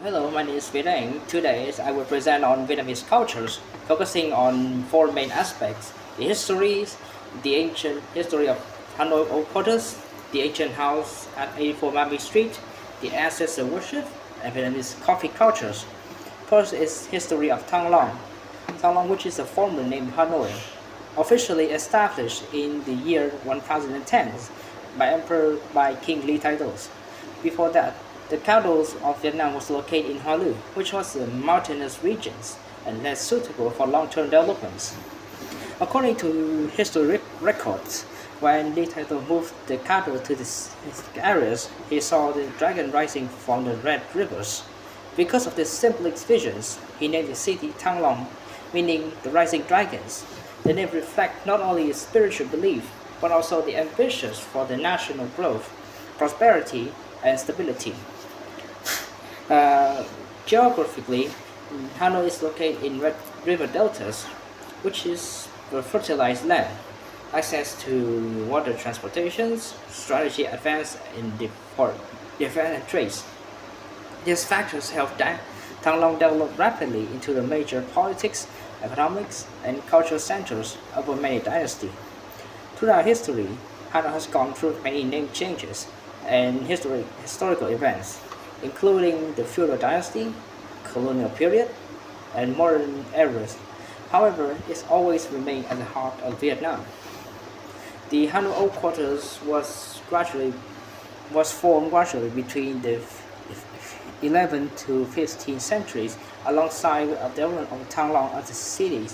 Hello, my name is Vinay. Today I will present on Vietnamese cultures, focusing on four main aspects: the histories, the ancient history of Hanoi Old Quarters, the ancient house at 84 Mami Street, the ancestor worship, and Vietnamese coffee cultures. First is history of Thăng Long. Thăng Long, which is a former name Hanoi, officially established in the year 1010 by King Ly titles. Before that, the capital of Vietnam was located in Hoa Lu, which was a mountainous region and less suitable for long-term developments. According to historic records, when Ly Taitung moved the capital to these areas, he saw the dragon rising from the Red Rivers. Because of these simple visions, he named the city Thăng Long, meaning the rising dragons. The name reflects not only his spiritual belief, but also the ambitions for the national growth, prosperity, and stability. Uh, Geographically, Hanoi is located in Red River deltas, which is a fertilized land. Access to water transportations, strategy advance in the port, defense and trades. These factors helped Thăng Long develop rapidly into the major politics, economics, and cultural centers over many dynasties. Throughout history, Hanoi has gone through many name changes and historical events, including the feudal dynasty, colonial period, and modern eras. However, it's always remained at the heart of Vietnam. The Hanoi Old Quarters was formed gradually between the 11th to 15th centuries alongside the development of Thăng Long as a city.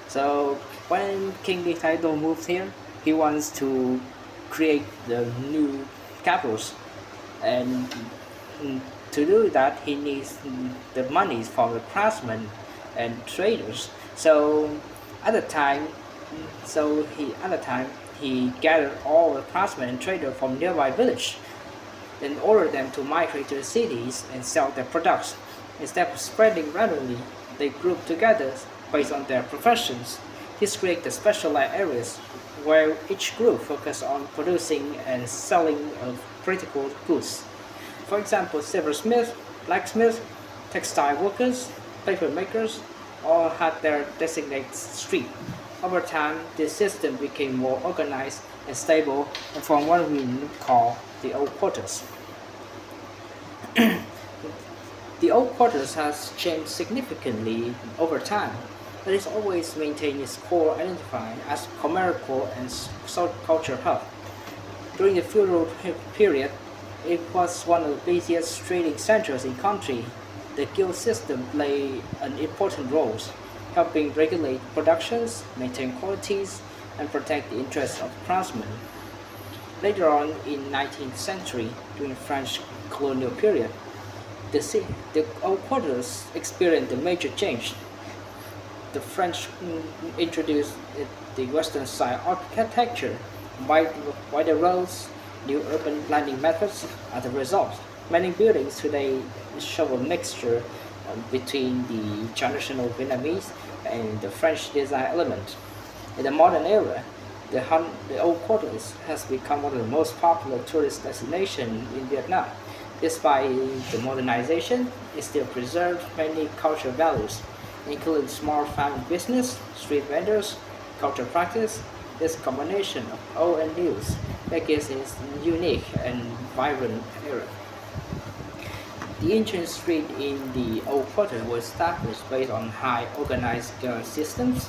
So when King Ly Taitung moved here, he wants to create the new capitals, and to do that he needs the money from the craftsmen and traders. So at the time, he gathered all the craftsmen and traders from nearby village and ordered them to migrate to the cities and sell their products. Instead of spreading randomly, they grouped together based on their professions. This created specialized areas where each group focused on producing and selling of critical goods. For example, silversmiths, blacksmiths, textile workers, paper makers all had their designated street. Over time, this system became more organized and stable and formed what we call the Old Quarters. The Old Quarters has changed significantly over time, but it's always maintained its core identity as commercial and cultural hub. During the feudal period, it was one of the busiest trading centers in the country. The guild system played an important role, helping regulate productions, maintain qualities, and protect the interests of craftsmen. Later on in 19th century, during the French colonial period, the old quarters experienced a major change. The French introduced the Western style architecture, wide, wider roads, new urban planning methods. As a result, many buildings today show a mixture between the traditional Vietnamese and the French design element. In the modern era, the Old Quarters has become one of the most popular tourist destinations in Vietnam. Despite the modernization, it still preserves many cultural values, including small family business, street vendors, cultural practice. This combination of old and new makes it a unique and vibrant area. The ancient street in the Old Quarter was established based on high organized systems.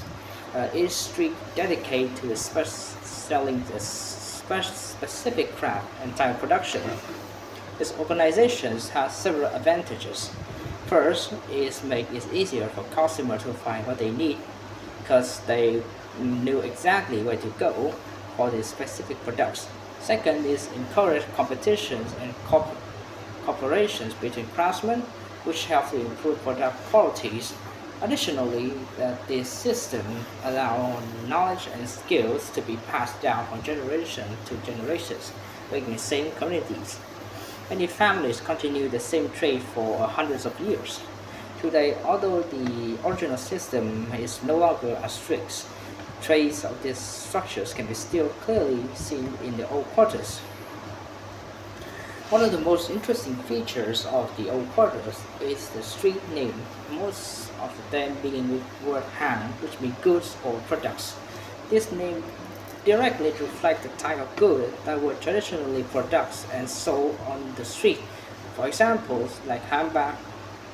Each street dedicated to selling a specific craft and type of production. This organization has several advantages. First is make it easier for customers to find what they need because they knew exactly where to go for the specific products. Second is encourage competitions and cooperations between craftsmen, which helps to improve product qualities. Additionally, this system allows knowledge and skills to be passed down from generation to generations within the same communities. Many families continue the same trade for hundreds of years. Today, although the original system is no longer as strict, traces of these structures can be still clearly seen in the old quarters. One of the most interesting features of the old quarters is the street name, most of them begin with the word "han," which means goods or products. This name directly reflects the type of good that were traditionally produced and sold on the street. For example, like handbag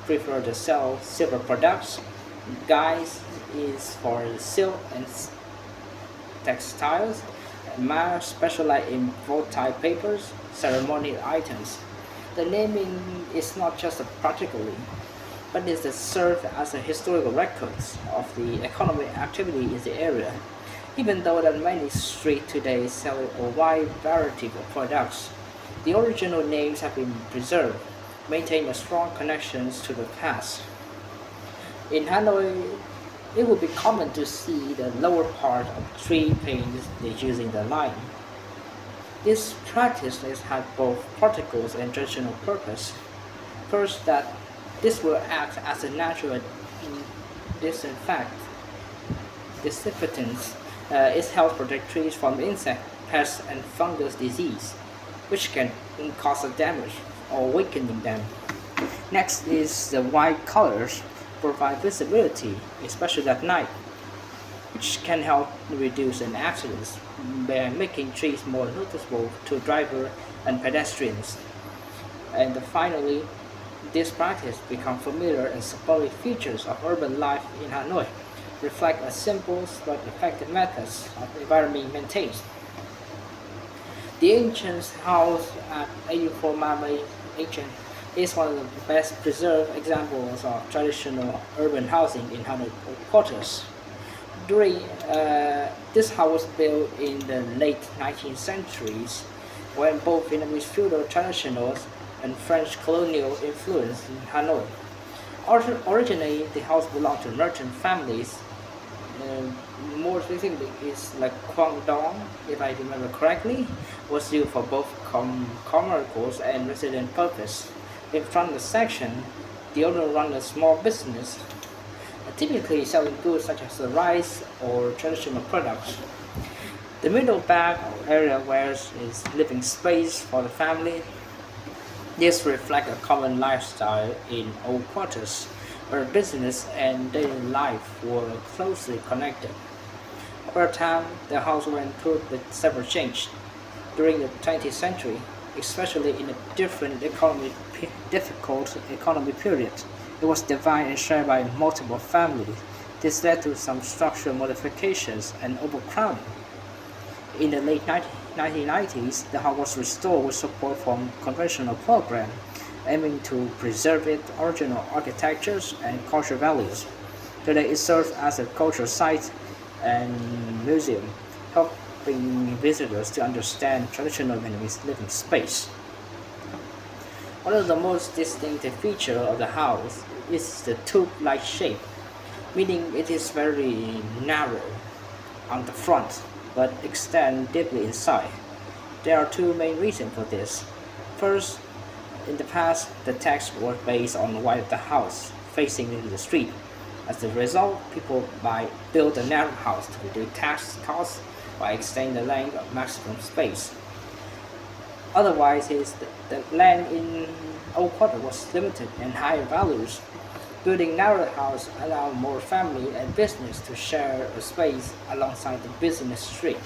prefer to sell silver products, guys is for silk and textiles, and Ma specialize in votive papers, ceremonial items. The naming is not just a practically, but is to serve as a historical records of the economic activity in the area. Even though that many streets today sell a wide variety of products, the original names have been preserved, maintaining a strong connections to the past. In Hanoi, it would be common to see the lower part of tree painted using the line. This practice has had both practical and traditional purpose. First, that this will act as a natural disinfect, disinfectant. It helps protect trees from insect, pests, and fungus disease, which can cause a damage or weakening them. Next is the white colors provide visibility, especially at night, which can help reduce an accidents by making trees more noticeable to driver and pedestrians. And finally, this practice become familiar and symbolic features of urban life in Hanoi, reflect a simple but effective methods of environment maintenance. The ancient house at 84 Mamley Ancient is one of the best preserved examples of traditional urban housing in Hanoi quarters. During this house was built in the late 19th centuries, when both Vietnamese feudal traditionals and French colonial influence in Hanoi. Originally, the house belonged to merchant families. Uh, More specifically, is like Quang Dong, if I remember correctly, was used for both commercial and resident purpose. In front of the section, the owner ran a small business, typically selling goods such as rice or traditional products. The middle back area where is living space for the family. This reflects a common lifestyle in old quarters, where business and daily life were closely connected. Over time, the house went through with several changes. During the 20th century, especially in a difficult economic period, it was divided and shared by multiple families. This led to some structural modifications and overcrowding. In the late 1990s, the house was restored with support from conventional program, aiming to preserve its original architectures and cultural values. Today, it serves as a cultural site and museum, helping visitors to understand traditional Vietnamese living space. One of the most distinctive features of the house is the tube-like shape, meaning it is very narrow on the front but extend deeply inside. There are two main reasons for this. First, in the past, the text was based on the wide of the house facing into the street. As a result, people might build a narrow house to reduce tax costs by extending the length of maximum space. Otherwise, the land in Old Quarter was limited and higher values. Building narrow house allowed more family and business to share a space alongside the business street.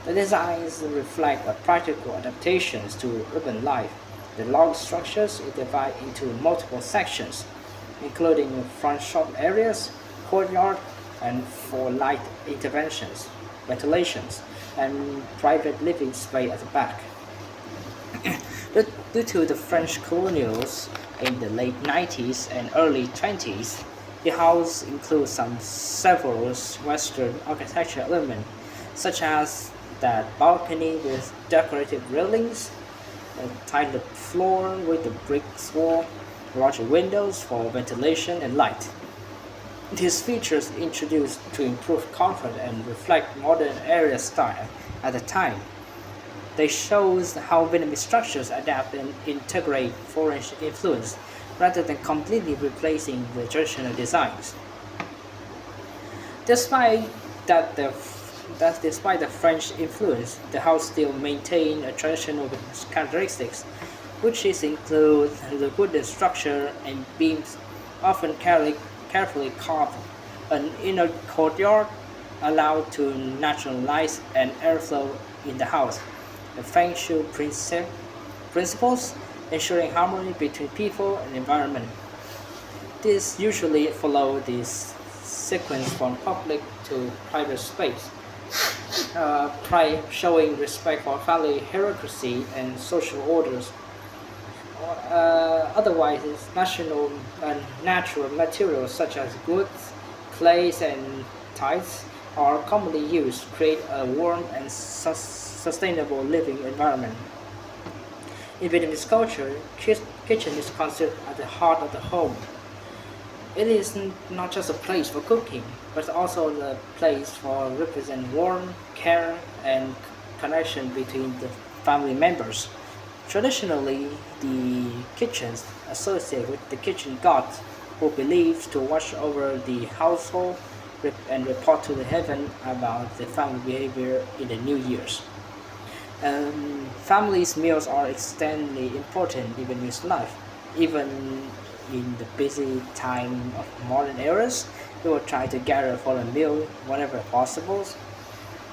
The designs reflect a practical adaptations to urban life. The log structures is divided into multiple sections, including front shop areas, courtyard, and for light interventions, ventilations, and private living space at the back. Due to the French colonials in the late 90s and early 20s, the house includes some several Western architectural elements, such as that balcony with decorative railings, a tiled floor with the brick wall, larger windows for ventilation and light. These features introduced to improve comfort and reflect modern area style at the time. They shows how Vietnamese structures adapt and integrate foreign influence rather than completely replacing the traditional designs. Despite that the despite the French influence, the house still maintained a traditional characteristics which is include the wooden structure and beams often carefully carved. An inner courtyard allowed to natural light and airflow in the house. The Feng Shui principles ensuring harmony between people and environment. This usually follow this sequence from public to private space, showing respect for family hierarchy and social orders. Otherwise, natural materials such as goods, clays, and tiles are commonly used to create a warm and sustainable living environment. In Vietnamese culture, kitchen is considered at the heart of the home. It is not just a place for cooking, but also a place for represent warmth, care, and connection between the family members. Traditionally, the kitchens associated with the kitchen god, who believed to watch over the household and report to the heaven about the family behavior in the new years. Families' meals are extremely important in Vietnamese life. Even in the busy time of modern eras, we will try to gather for a meal whenever possible.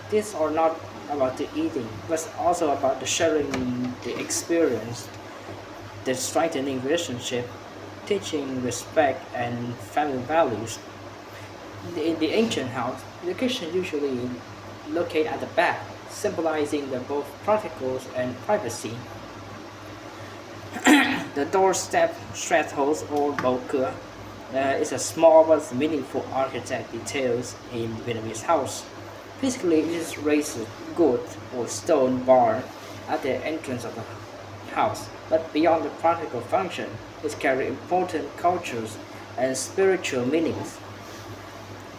These are not about the eating, but also about the sharing the experience, the strengthening relationship, teaching respect and family values. In the ancient house, the kitchen usually located at the back, symbolizing the both practical and privacy. The doorstep, threshold, or bầu cửa is a small but meaningful architect details in Vietnamese house. Physically, it is raised wood or stone bar at the entrance of the house, but beyond the practical function, it carries important cultures and spiritual meanings.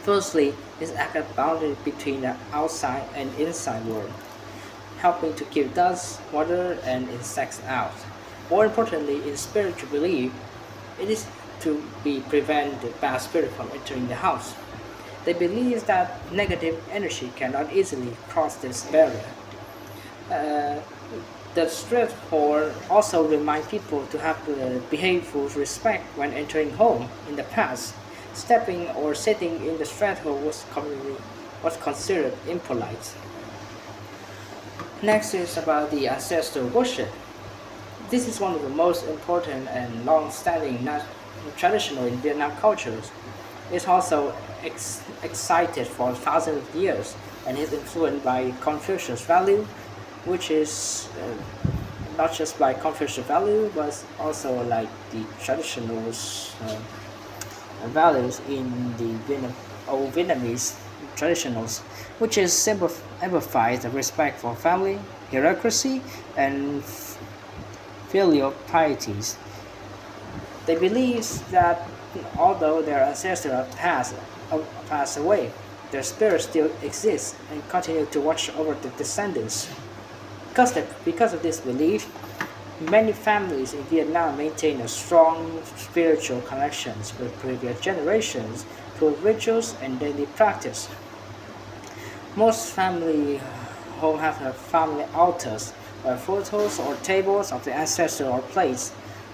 Firstly, it acts as a boundary between the outside and inside world, helping to keep dust, water, and insects out. More importantly, in spiritual belief, it is to be prevent the bad spirit from entering the house. They believe that negative energy cannot easily cross this barrier. Uh, the straightforward also remind people to have behave with respect when entering home. In the past, stepping or sitting in the threshold was considered impolite. Next is about the ancestor worship. This is one of the most important and long-standing traditional in Vietnam cultures. It's also excited for thousands of years and is influenced by Confucius value, which is not just by Confucius value, but also like the traditional values in the old Vietnamese traditionals, which is emphasize the respect for family, hierarchy, and filial pieties. They believe that although their ancestors passed away, their spirits still exist and continue to watch over the descendants. Because of this belief, many families in Vietnam maintain a strong spiritual connections with previous generations through rituals and daily practice. Most family home have family altars where photos or tables of the ancestor are placed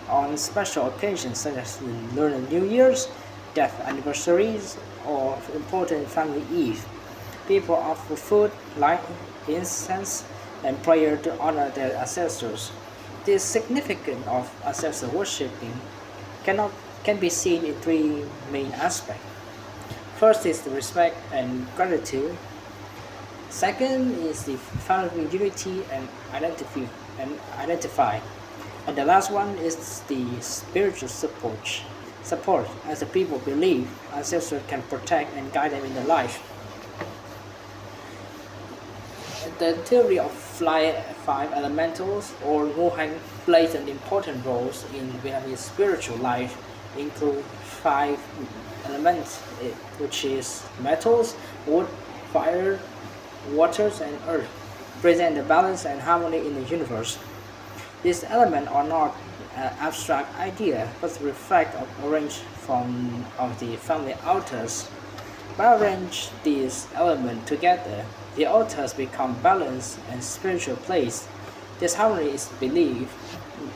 on special occasions such as Lunar New Year's, death anniversaries, or important family Eve. People offer food, light, incense, and prayer to honor their ancestors. The significance of ancestor worshipping cannot can be seen in three main aspects. First is the respect and gratitude. Second is the family unity and identify. And the last one is the spiritual support. Support, as the people believe ancestors can protect and guide them in their life. The theory of five elementals or ngũ hành plays an important role in Vietnamese spiritual life, include five elements, which is metals, wood, fire, waters, and earth, present the balance and harmony in the universe. These elements are not abstract idea, but reflect of arrange from of the family altars. By arrange these elements together, the altars become balanced and spiritual place. This harmony is believed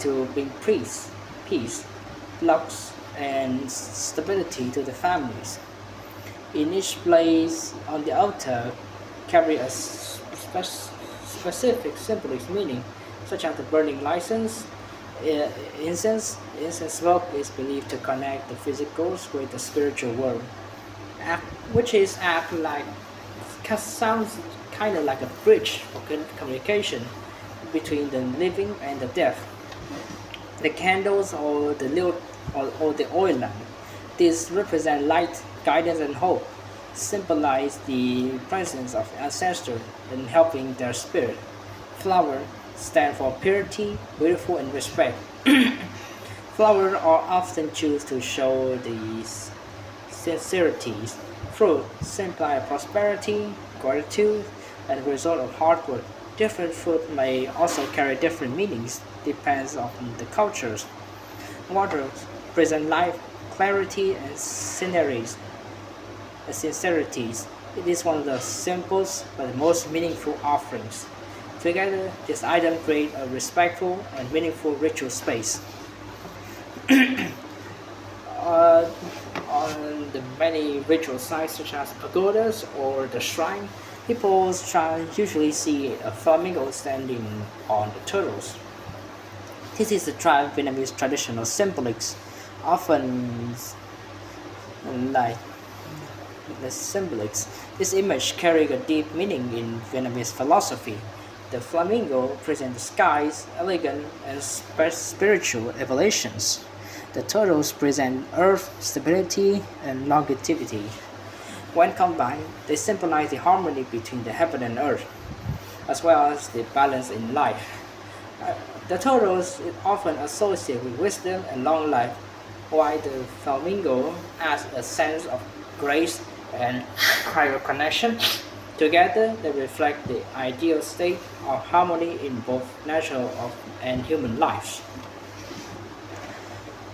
to bring peace, luck, and stability to the families. In each place on the altar carry a specific symbolic meaning, such as the burning license. uh, incense smoke is believed to connect the physical with the spiritual world, act, which is act like sounds kind of like a bridge for communication between the living and the dead. The candles or the oil lamp. These represent light, guidance, and hope, symbolize the presence of ancestors and helping their spirit. Flower stand for purity, beautiful, and respect. Flowers are often chosen to show these sincerities. Fruit symbolize prosperity, gratitude, and the result of hard work. Different fruit may also carry different meanings, depends on the cultures. Water present life, clarity, and sincerities. It is one of the simplest but most meaningful offerings. Together, this item create a respectful and meaningful ritual space. Uh, on the many ritual sites such as pagodas or the shrine, people usually see a flamingo standing on the turtles. This is the Vietnamese traditional symbolics, often like the symbolics. This image carries a deep meaning in Vietnamese philosophy. The flamingo presents the sky's elegant and spiritual evolutions. The turtles present earth stability and longevity. When combined, they symbolize the harmony between the heaven and earth, as well as the balance in life. Uh, the turtles is often associated with wisdom and long life, while the flamingo adds a sense of grace and higher connection. Together, they reflect the ideal state of harmony in both natural and human lives.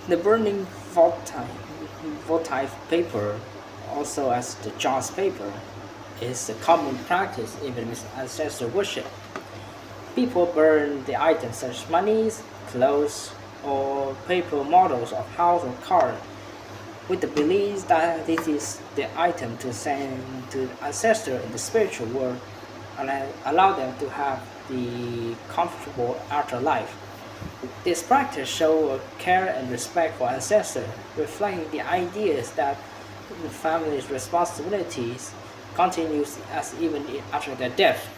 The burning votive paper, also as the Joss paper, is a common practice even with ancestor worship. People burn the items such as monies, clothes, or paper models of house or car with the belief that this is the item to send to ancestor in the spiritual world and allow them to have the comfortable afterlife. This practice shows care and respect for ancestors, reflecting the ideas that the family's responsibilities continues as even after their death.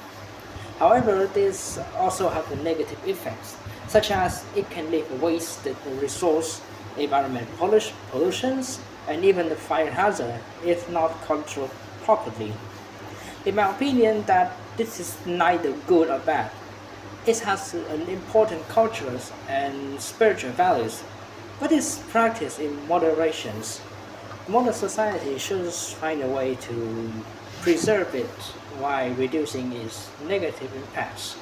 However, this also has a negative effects, such as it can lead to wasted resource, environment pollutions, and even the fire hazard if not controlled properly. In my opinion, that this is neither good or bad. It has an important cultural and spiritual values, but is practiced in moderation. Modern society should find a way to preserve it while reducing its negative impacts.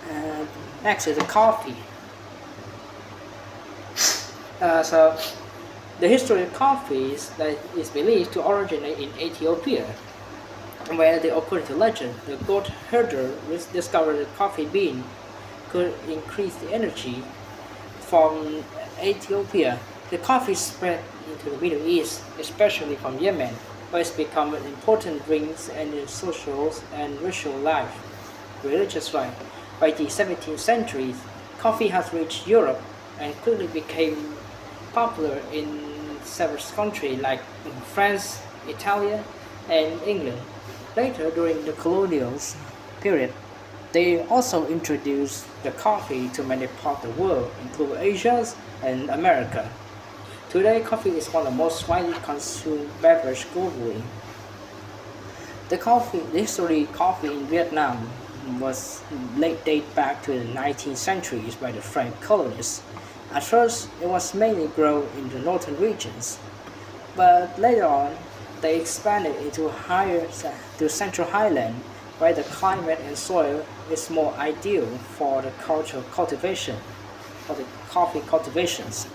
And next is the coffee. So the history of coffee is that is believed to originate in Ethiopia, where according to legend, the goat herder discovered that coffee bean could increase the energy from Ethiopia. The coffee spread into the Middle East, especially from Yemen, where it's become an important drink in social and ritual life, religious life. By the 17th century, coffee has reached Europe and quickly became popular in several countries like in France, Italy, and England. Later, during the colonial period, they also introduced the coffee to many parts of the world, including Asia and America. Today, coffee is one of the most widely consumed beverages globally. The history of coffee in Vietnam was late date back to the 19th centuries by the French colonists. At first, it was mainly grown in the northern regions, but later on, they expanded into higher to central highland, where the climate and soil is more ideal for the cultural cultivation, for the coffee cultivations.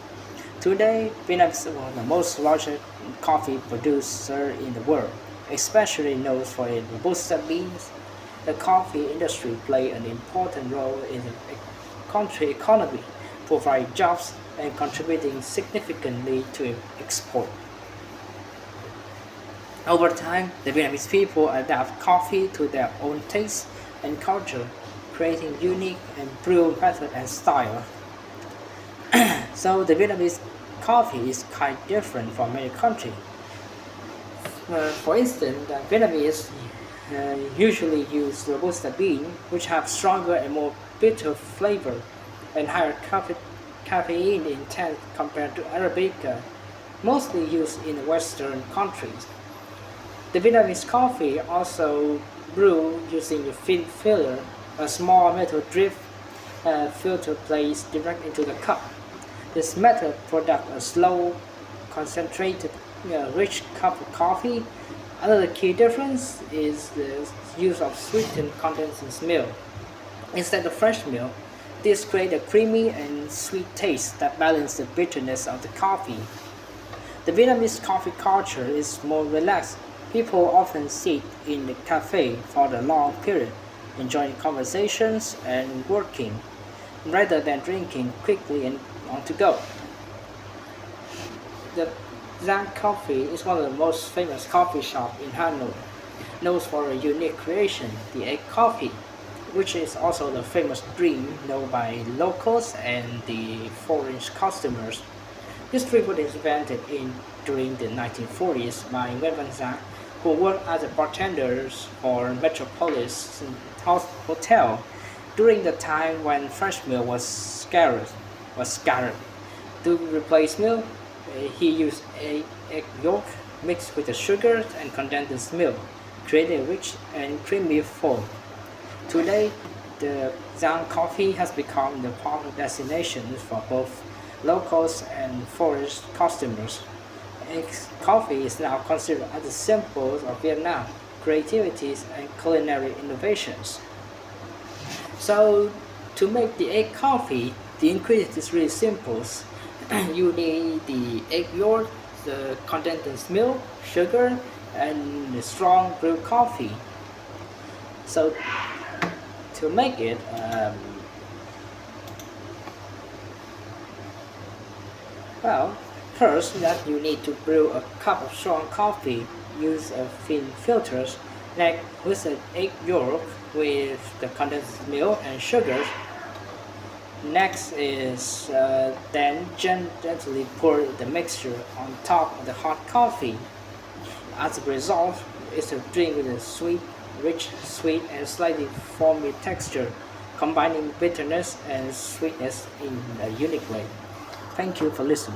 Today, Vietnam is one of the most largest coffee producer in the world, especially known for its robusta beans. The coffee industry play an important role in the country economy, providing jobs and contributing significantly to export. Over time, the Vietnamese people adapt coffee to their own taste and culture, creating unique and brew method and style. So the Vietnamese coffee is quite different from many countries. For instance, the Vietnamese usually use Robusta bean, which have stronger and more bitter flavor and higher caffeine intent compared to Arabica, mostly used in Western countries. The Vietnamese coffee also brew using a fin filler, a small metal drip filter placed direct into the cup. This method produces a slow, concentrated, rich cup of coffee. Another key difference is the use of sweetened condensed milk instead of fresh milk. This creates a creamy and sweet taste that balances the bitterness of the coffee. The Vietnamese coffee culture is more relaxed. People often sit in the cafe for a long period, enjoying conversations and working, rather than drinking quickly and on to go. The Zhang Coffee is one of the most famous coffee shops in Hanoi, known for a unique creation, the egg coffee, which is also the famous drink known by locals and the foreign customers. This drink was invented during the 1940s by Nguyen Van, who worked as a bartender for Metropolis Hotel during the time when fresh milk was scarce. To replace milk, he used egg yolk mixed with the sugar and condensed milk, creating a rich and creamy foam. Today, the Zhang coffee has become the popular destination for both locals and foreign customers. Its coffee is now considered as the symbol of Vietnam, creativity and culinary innovations. So, to make the egg coffee, the ingredient is really simple. You need the egg yolk, the condensed milk, sugar, and the strong brewed coffee. So, to make it, well, first that you need to brew a cup of strong coffee. Use a thin filters, like with an egg yolk with the condensed milk and sugar. Next is then gently pour the mixture on top of the hot coffee. As a result, it's a drink with a sweet, rich, sweet, and slightly foamy texture, combining bitterness and sweetness in a unique way. Thank you for listening.